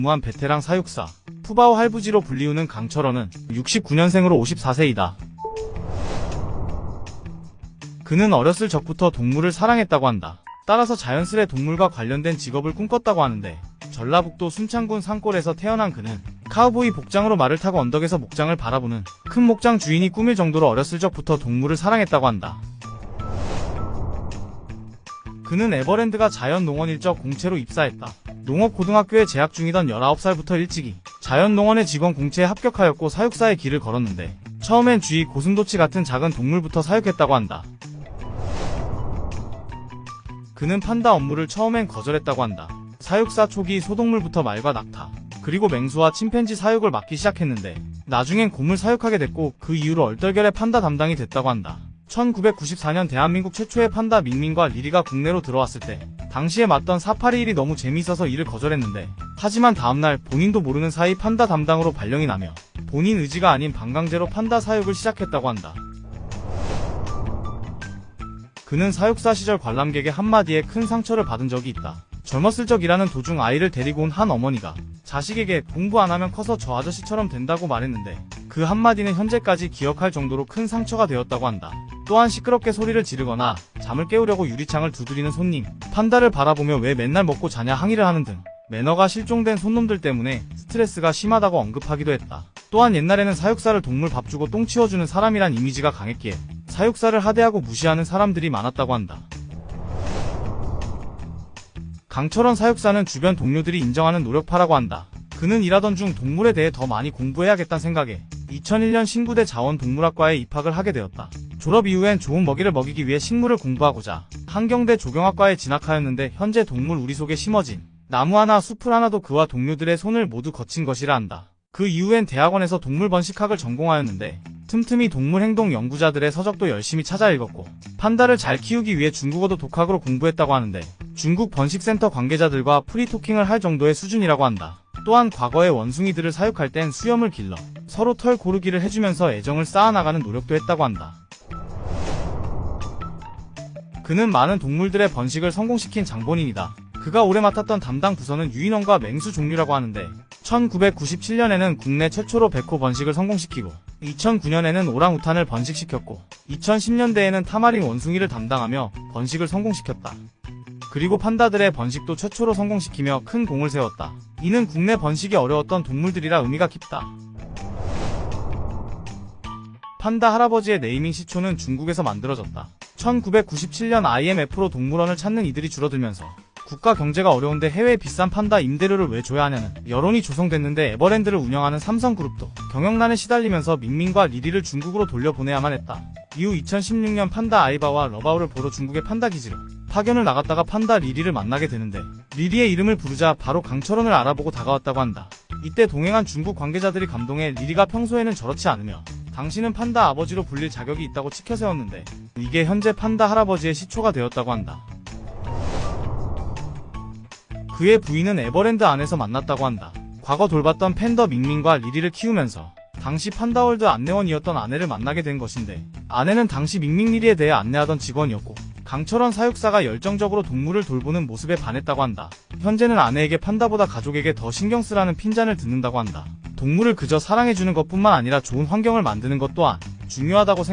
근무한 베테랑 사육사 푸바오 할부지로 불리우는 강철원은 69년생으로 54세이다. 그는 어렸을 적부터 동물을 사랑했다고 한다. 따라서 자연스레 동물과 관련된 직업을 꿈꿨다고 하는데, 전라북도 순창군 산골에서 태어난 그는 카우보이 복장으로 말을 타고 언덕에서 목장을 바라보는 큰 목장 주인이 꿈일 정도로 어렸을 적부터 동물을 사랑했다고 한다. 그는 에버랜드가 자연농원일 적 공채로 입사했다. 농업고등학교에 재학 중이던 19살부터 일찍이 자연농원의 직원 공채에 합격하였고 사육사의 길을 걸었는데, 처음엔 쥐, 고슴도치 같은 작은 동물부터 사육했다고 한다. 그는 판다 업무를 처음엔 거절했다고 한다. 사육사 초기 소동물부터 말과 낙타, 그리고 맹수와 침팬지 사육을 맡기 시작했는데, 나중엔 곰을 사육하게 됐고 그 이후로 얼떨결에 판다 담당이 됐다고 한다. 1994년 대한민국 최초의 판다 밍밍과 리리가 국내로 들어왔을 때 당시에 맡던 사파리 일이 너무 재미있어서 일을 거절했는데, 하지만 다음날 본인도 모르는 사이 판다 담당으로 발령이 나며 본인 의지가 아닌 반강제로 판다 사육을 시작했다고 한다. 그는 사육사 시절 관람객의 한마디에 큰 상처를 받은 적이 있다. 젊었을 적 일하는 도중 아이를 데리고 온 한 어머니가 자식에게 공부 안 하면 커서 저 아저씨처럼 된다고 말했는데, 그 한마디는 현재까지 기억할 정도로 큰 상처가 되었다고 한다. 또한 시끄럽게 소리를 지르거나 잠을 깨우려고 유리창을 두드리는 손님, 판다를 바라보며 왜 맨날 먹고 자냐 항의를 하는 등 매너가 실종된 손놈들 때문에 스트레스가 심하다고 언급하기도 했다. 또한 옛날에는 사육사를 동물 밥 주고 똥 치워주는 사람이란 이미지가 강했기에 사육사를 하대하고 무시하는 사람들이 많았다고 한다. 강철원 사육사는 주변 동료들이 인정하는 노력파라고 한다. 그는 일하던 중 동물에 대해 더 많이 공부해야겠다는 생각에 2001년 신구대 자원동물학과에 입학을 하게 되었다. 졸업 이후엔 좋은 먹이를 먹이기 위해 식물을 공부하고자 한경대 조경학과에 진학하였는데, 현재 동물 우리 속에 심어진 나무 하나, 숲을 하나도 그와 동료들의 손을 모두 거친 것이라 한다. 그 이후엔 대학원에서 동물번식학을 전공하였는데, 틈틈이 동물행동 연구자들의 서적도 열심히 찾아 읽었고, 판다를 잘 키우기 위해 중국어도 독학으로 공부했다고 하는데, 중국 번식센터 관계자들과 프리토킹을 할 정도의 수준이라고 한다. 또한 과거에 원숭이들을 사육할 땐 수염을 길러 서로 털 고르기를 해주면서 애정을 쌓아나가는 노력도 했다고 한다. 그는 많은 동물들의 번식을 성공시킨 장본인이다. 그가 오래 맡았던 담당 부서는 유인원과 맹수 종류라고 하는데, 1997년에는 국내 최초로 백호 번식을 성공시키고 2009년에는 오랑우탄을 번식시켰고 2010년대에는 타마린 원숭이를 담당하며 번식을 성공시켰다. 그리고 판다들의 번식도 최초로 성공시키며 큰 공을 세웠다. 이는 국내 번식이 어려웠던 동물들이라 의미가 깊다. 판다 할아버지의 네이밍 시초는 중국에서 만들어졌다. 1997년 IMF로 동물원을 찾는 이들이 줄어들면서 국가 경제가 어려운데 해외에 비싼 판다 임대료를 왜 줘야 하냐는 여론이 조성됐는데, 에버랜드를 운영하는 삼성그룹도 경영난에 시달리면서 밍밍과 리리를 중국으로 돌려보내야만 했다. 이후 2016년 판다 아이바와 러바오를 보러 중국의 판다 기지로 파견을 나갔다가 판다 리리를 만나게 되는데, 리리의 이름을 부르자 바로 강철원을 알아보고 다가왔다고 한다. 이때 동행한 중국 관계자들이 감동해 리리가 평소에는 저렇지 않으며 당신은 판다 아버지로 불릴 자격이 있다고 치켜세웠는데, 이게 현재 판다 할아버지의 시초가 되었다고 한다. 그의 부인은 에버랜드 안에서 만났다고 한다. 과거 돌봤던 팬더 밍밍과 리리를 키우면서 당시 판다월드 안내원이었던 아내를 만나게 된 것인데, 아내는 당시 밍밍 리리에 대해 안내하던 직원이었고, 강철원 사육사가 열정적으로 동물을 돌보는 모습에 반했다고 한다. 현재는 아내에게 판다보다 가족에게 더 신경 쓰라는 핀잔을 듣는다고 한다. 동물을 그저 사랑해주는 것뿐만 아니라 좋은 환경을 만드는 것 또한 중요하다고 생각한다.